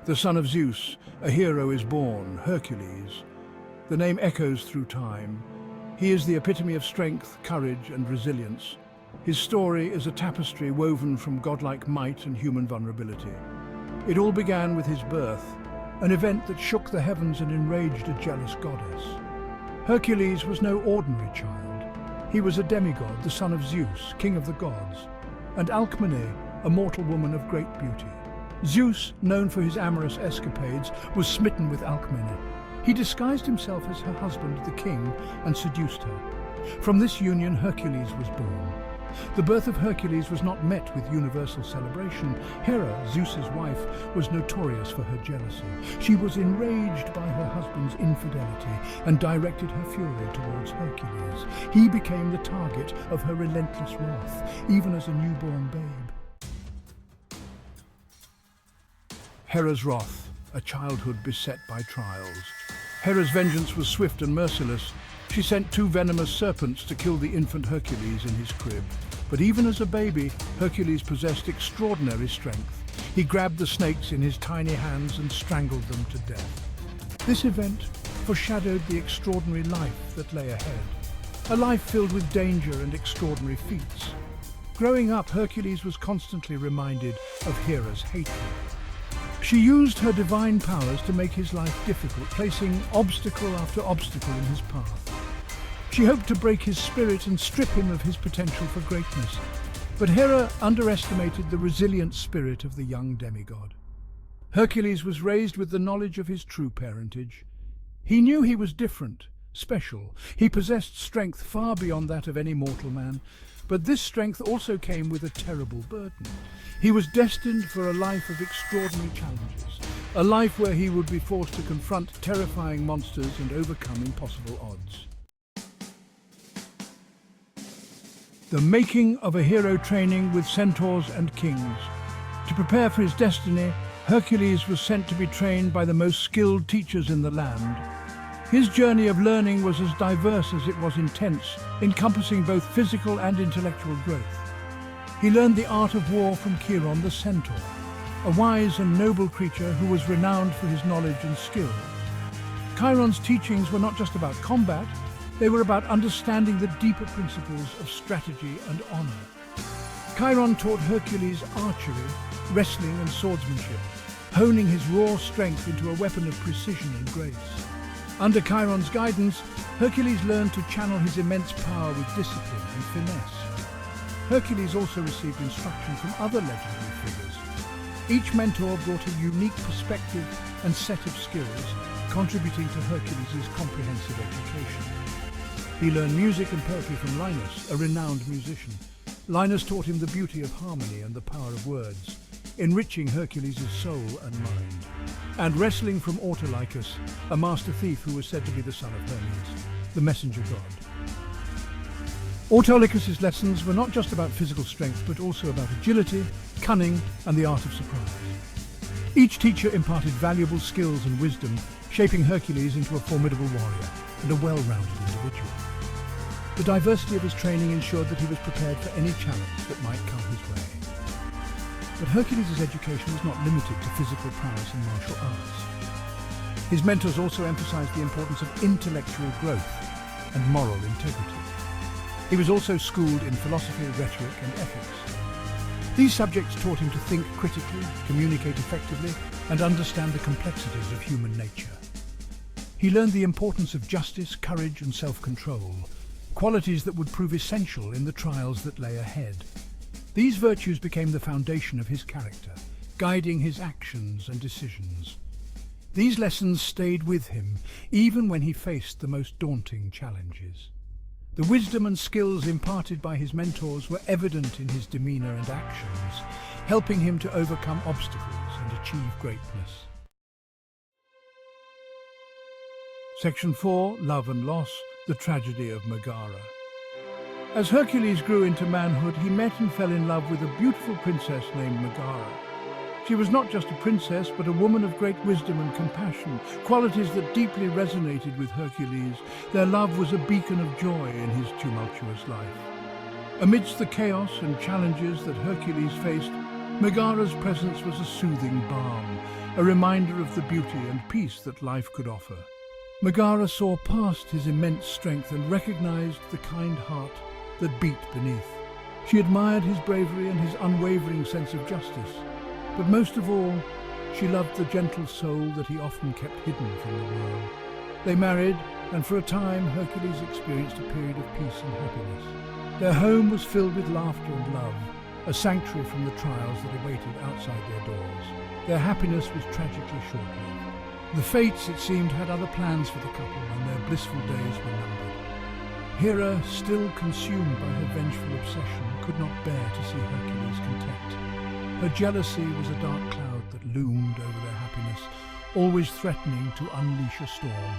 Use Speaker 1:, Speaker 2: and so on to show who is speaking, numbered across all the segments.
Speaker 1: The son of Zeus, a hero is born, Hercules. The name echoes through time. He is the epitome of strength, courage, and resilience. His story is a tapestry woven from godlike might and human vulnerability. It all began with his birth, an event that shook the heavens and enraged a jealous goddess. Hercules was no ordinary child. He was a demigod, the son of Zeus, king of the gods, and Alcmene, a mortal woman of great beauty. Zeus, known for his amorous escapades, was smitten with Alcmene. He disguised himself as her husband, the king, and seduced her. From this union, Hercules was born. The birth of Hercules was not met with universal celebration. Hera, Zeus's wife, was notorious for her jealousy. She was enraged by her husband's infidelity and directed her fury towards Hercules. He became the target of her relentless wrath, even as a newborn babe. Hera's wrath, a childhood beset by trials. Hera's vengeance was swift and merciless. She sent 2 venomous serpents to kill the infant Hercules in his crib. But even as a baby, Hercules possessed extraordinary strength. He grabbed the snakes in his tiny hands and strangled them to death. This event foreshadowed the extraordinary life that lay ahead. A life filled with danger and extraordinary feats. Growing up, Hercules was constantly reminded of Hera's hatred. She used her divine powers to make his life difficult, placing obstacle after obstacle in his path. She hoped to break his spirit and strip him of his potential for greatness. But Hera underestimated the resilient spirit of the young demigod. Hercules was raised with the knowledge of his true parentage. He knew he was different, special. He possessed strength far beyond that of any mortal man. But this strength also came with a terrible burden. He was destined for a life of extraordinary challenges, a life where he would be forced to confront terrifying monsters and overcome impossible odds. The making of a hero training with centaurs and kings. To prepare for his destiny, Hercules was sent to be trained by the most skilled teachers in the land. His journey of learning was as diverse as it was intense, encompassing both physical and intellectual growth. He learned the art of war from Chiron the centaur, a wise and noble creature who was renowned for his knowledge and skill. Chiron's teachings were not just about combat, they were about understanding the deeper principles of strategy and honor. Chiron taught Hercules archery, wrestling and swordsmanship, honing his raw strength into a weapon of precision and grace. Under Chiron's guidance, Hercules learned to channel his immense power with discipline and finesse. Hercules also received instruction from other legendary figures. Each mentor brought a unique perspective and set of skills, contributing to Hercules' comprehensive education. He learned music and poetry from Linus, a renowned musician. Linus taught him the beauty of harmony and the power of words, enriching Hercules' soul and mind. And wrestling from Autolycus, a master thief who was said to be the son of Hermes, the messenger god. Autolycus' lessons were not just about physical strength, but also about agility, cunning, and the art of surprise. Each teacher imparted valuable skills and wisdom, shaping Hercules into a formidable warrior and a well-rounded individual. The diversity of his training ensured that he was prepared for any challenge that might come his way. But Hercules' education was not limited to physical prowess and martial arts. His mentors also emphasized the importance of intellectual growth and moral integrity. He was also schooled in philosophy, rhetoric, and ethics. These subjects taught him to think critically, communicate effectively, and understand the complexities of human nature. He learned the importance of justice, courage, and self-control, qualities that would prove essential in the trials that lay ahead. These virtues became the foundation of his character, guiding his actions and decisions. These lessons stayed with him, even when he faced the most daunting challenges. The wisdom and skills imparted by his mentors were evident in his demeanor and actions, helping him to overcome obstacles and achieve greatness. Section 4, Love and Loss, the Tragedy of Megara. As Hercules grew into manhood, he met and fell in love with a beautiful princess named Megara. She was not just a princess, but a woman of great wisdom and compassion, qualities that deeply resonated with Hercules. Their love was a beacon of joy in his tumultuous life. Amidst the chaos and challenges that Hercules faced, Megara's presence was a soothing balm, a reminder of the beauty and peace that life could offer. Megara saw past his immense strength and recognized the kind heart that beat beneath. She admired his bravery and his unwavering sense of justice, but most of all, she loved the gentle soul that he often kept hidden from the world. They married, and for a time Hercules experienced a period of peace and happiness. Their home was filled with laughter and love, a sanctuary from the trials that awaited outside their doors. Their happiness was tragically short-lived. The fates, it seemed, had other plans for the couple, and their blissful days were numbered. Hera, still consumed by her vengeful obsession, could not bear to see Hercules content. Her jealousy was a dark cloud that loomed over their happiness, always threatening to unleash a storm.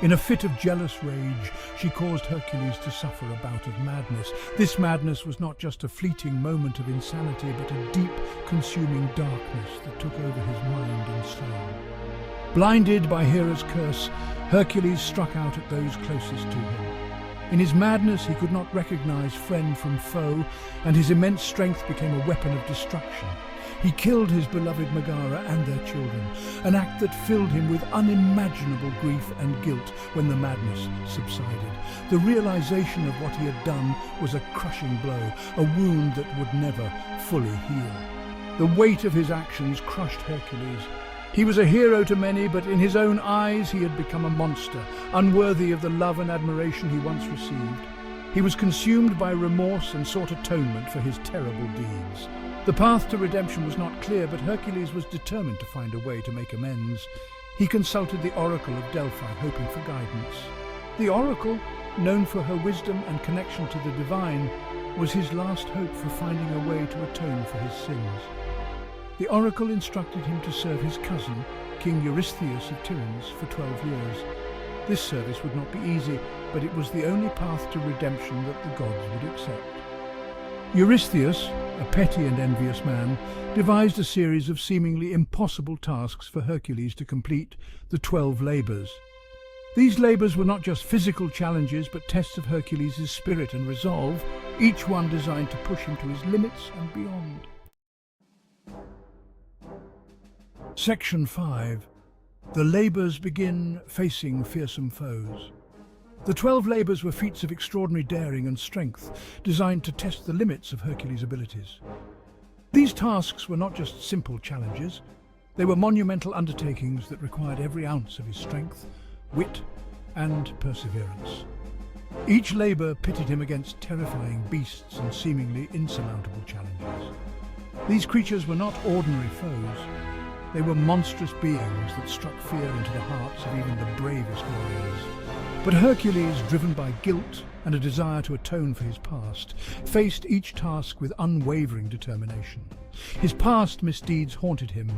Speaker 1: In a fit of jealous rage, she caused Hercules to suffer a bout of madness. This madness was not just a fleeting moment of insanity, but a deep, consuming darkness that took over his mind and soul. Blinded by Hera's curse, Hercules struck out at those closest to him. In his madness, he could not recognize friend from foe, and his immense strength became a weapon of destruction. He killed his beloved Megara and their children, an act that filled him with unimaginable grief and guilt when the madness subsided. The realization of what he had done was a crushing blow, a wound that would never fully heal. The weight of his actions crushed Hercules. He was a hero to many, but in his own eyes he had become a monster, unworthy of the love and admiration he once received. He was consumed by remorse and sought atonement for his terrible deeds. The path to redemption was not clear, but Hercules was determined to find a way to make amends. He consulted the Oracle of Delphi, hoping for guidance. The Oracle, known for her wisdom and connection to the divine, was his last hope for finding a way to atone for his sins. The Oracle instructed him to serve his cousin, King Eurystheus of Tiryns, for 12 years. This service would not be easy, but it was the only path to redemption that the gods would accept. Eurystheus, a petty and envious man, devised a series of seemingly impossible tasks for Hercules to complete, the 12 labours. These labours were not just physical challenges, but tests of Hercules' spirit and resolve, each one designed to push him to his limits and beyond. Section 5. The labours begin facing fearsome foes. The 12 labours were feats of extraordinary daring and strength, designed to test the limits of Hercules' abilities. These tasks were not just simple challenges, they were monumental undertakings that required every ounce of his strength, wit, and perseverance. Each labour pitted him against terrifying beasts and seemingly insurmountable challenges. These creatures were not ordinary foes. They were monstrous beings that struck fear into the hearts of even the bravest warriors. But Hercules, driven by guilt and a desire to atone for his past, faced each task with unwavering determination. His past misdeeds haunted him,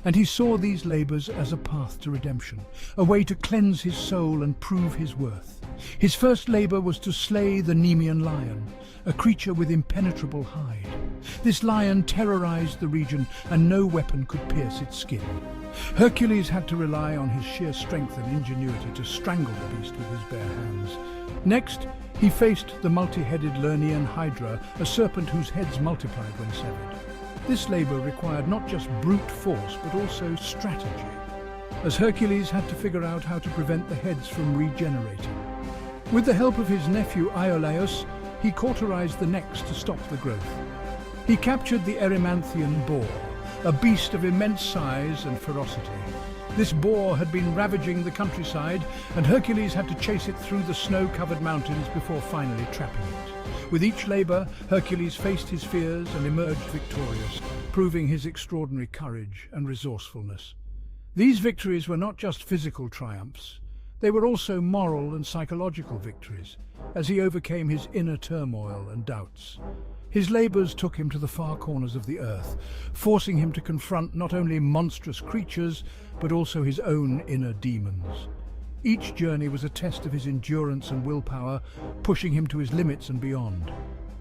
Speaker 1: and he saw these labours as a path to redemption, a way to cleanse his soul and prove his worth. His first labour was to slay the Nemean lion, a creature with impenetrable hide. This lion terrorized the region, and no weapon could pierce its skin. Hercules had to rely on his sheer strength and ingenuity to strangle the beast with his bare hands. Next, he faced the multi-headed Lernaean Hydra, a serpent whose heads multiplied when severed. This labour required not just brute force, but also strategy, as Hercules had to figure out how to prevent the heads from regenerating. With the help of his nephew Iolaus, he cauterized the necks to stop the growth. He captured the Erymanthian boar, a beast of immense size and ferocity. This boar had been ravaging the countryside, and Hercules had to chase it through the snow-covered mountains before finally trapping it. With each labour, Hercules faced his fears and emerged victorious, proving his extraordinary courage and resourcefulness. These victories were not just physical triumphs. They were also moral and psychological victories, as he overcame his inner turmoil and doubts. His labours took him to the far corners of the earth, forcing him to confront not only monstrous creatures, but also his own inner demons. Each journey was a test of his endurance and willpower, pushing him to his limits and beyond.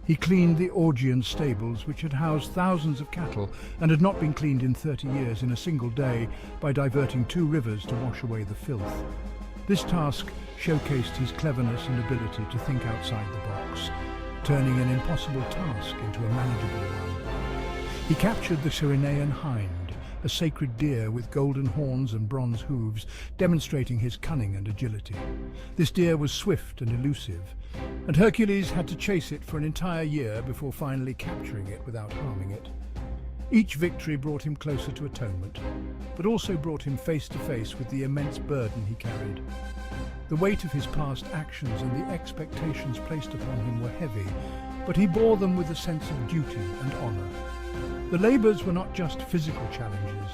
Speaker 1: He cleaned the Augean stables, which had housed thousands of cattle and had not been cleaned in 30 years in a single day, by diverting 2 rivers to wash away the filth. This task showcased his cleverness and ability to think outside the box, turning an impossible task into a manageable one. He captured the Cyrenaean hind, a sacred deer with golden horns and bronze hooves, demonstrating his cunning and agility. This deer was swift and elusive, and Hercules had to chase it for an entire year before finally capturing it without harming it. Each victory brought him closer to atonement, but also brought him face to face with the immense burden he carried. The weight of his past actions and the expectations placed upon him were heavy, but he bore them with a sense of duty and honor. The labors were not just physical challenges,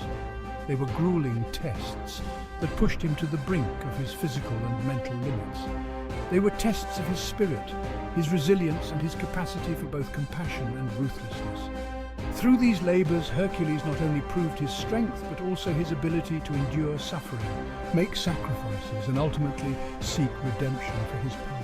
Speaker 1: they were grueling tests that pushed him to the brink of his physical and mental limits. They were tests of his spirit, his resilience and his capacity for both compassion and ruthlessness. Through these labors, Hercules not only proved his strength, but also his ability to endure suffering, make sacrifices, and ultimately seek redemption for his past.